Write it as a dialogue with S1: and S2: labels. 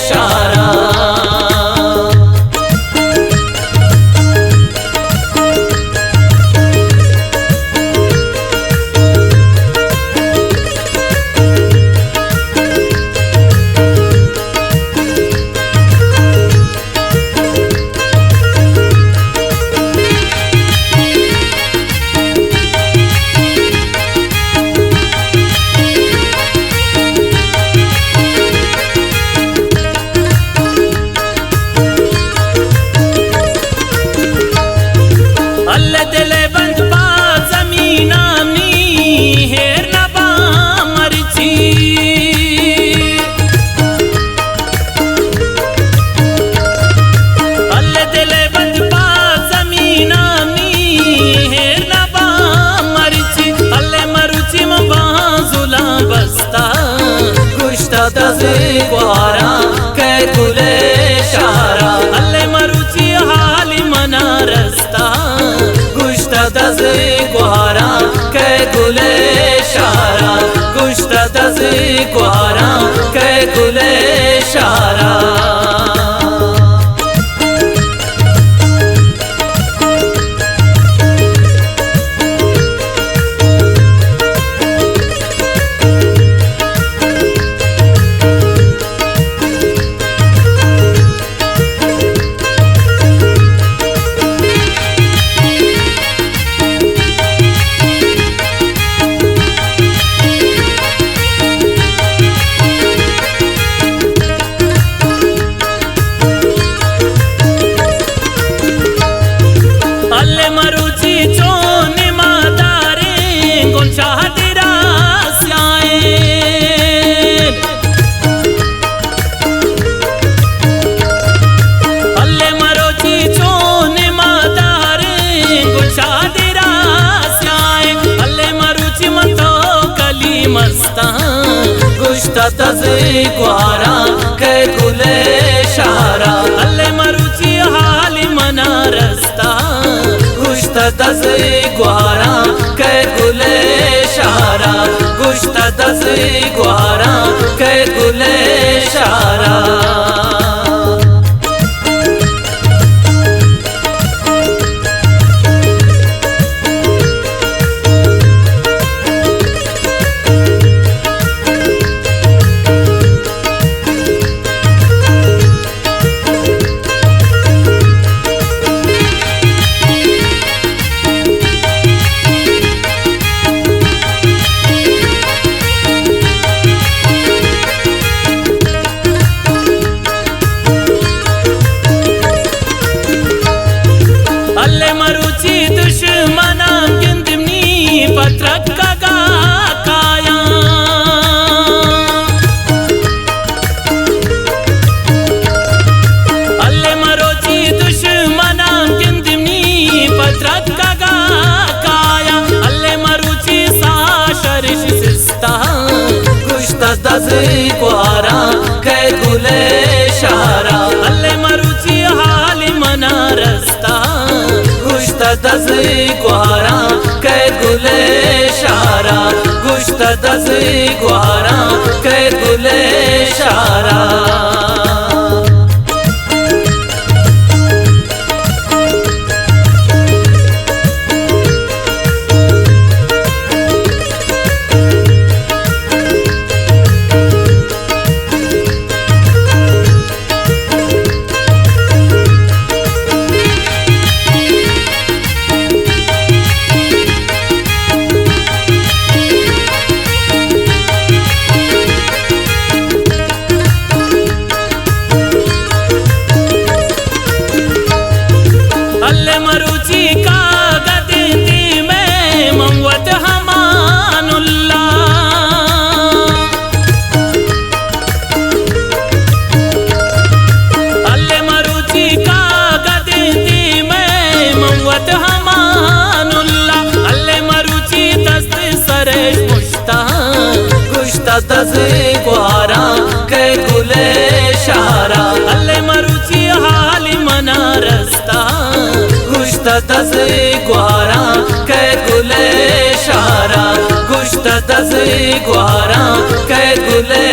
S1: शारा। अल्ले दिले बंद पा जमीनानी हेर न पा मरची। अल्ले दिले बंद पा जमीनानी हेर न पा मरची। अल्ले मरुची बाजुला बस्ता गुश्ता दसे ग्वारा कै कुले शारा। अल्ले मरुची हाली मना रस्ता दसे ग्वारा कै कुले शारा। गुश्ता दसे ग्वारा कै कुले शारा। अल्ले मरुची चोने मादारे गुलशाह तेरा स्याए। अल्ले मरुची चोने मादारे गुलशाह तेरा स्याए। अल्ले मरुची मतो कली मस्ता गुश्ता दसे ग्वारा कै कुले शारा। अल्ले मरुची हाली मना रस्ता गुश्ता दसे ग्वारा कै कुले शारा। गुश्ता दसे ग्वारा कै कुले शारा। अल्ले मरुची दुश्मना गिंदनी पत्रक का काया। अल्ले मरुची दुश्मना गिंदनी पत्रक का काया। अल्ले मरुची सा शरिश सिस्ता गुश्ता दसे ग्वारा कै कुले शारा। अल्ले मरुची हाली मना रस्ता गुश्ता दसे ग्वारा कै कुले शारा। गुश्ता दसे ग्वारा कै कुले शारा। दसे ग्वारा कै कुले शारा अल्ले मरुची हाली मना रस्ता गुश्ता दसे ग्वारा कै कुले शारा गुश्ता दसे ग्वारा कै कुले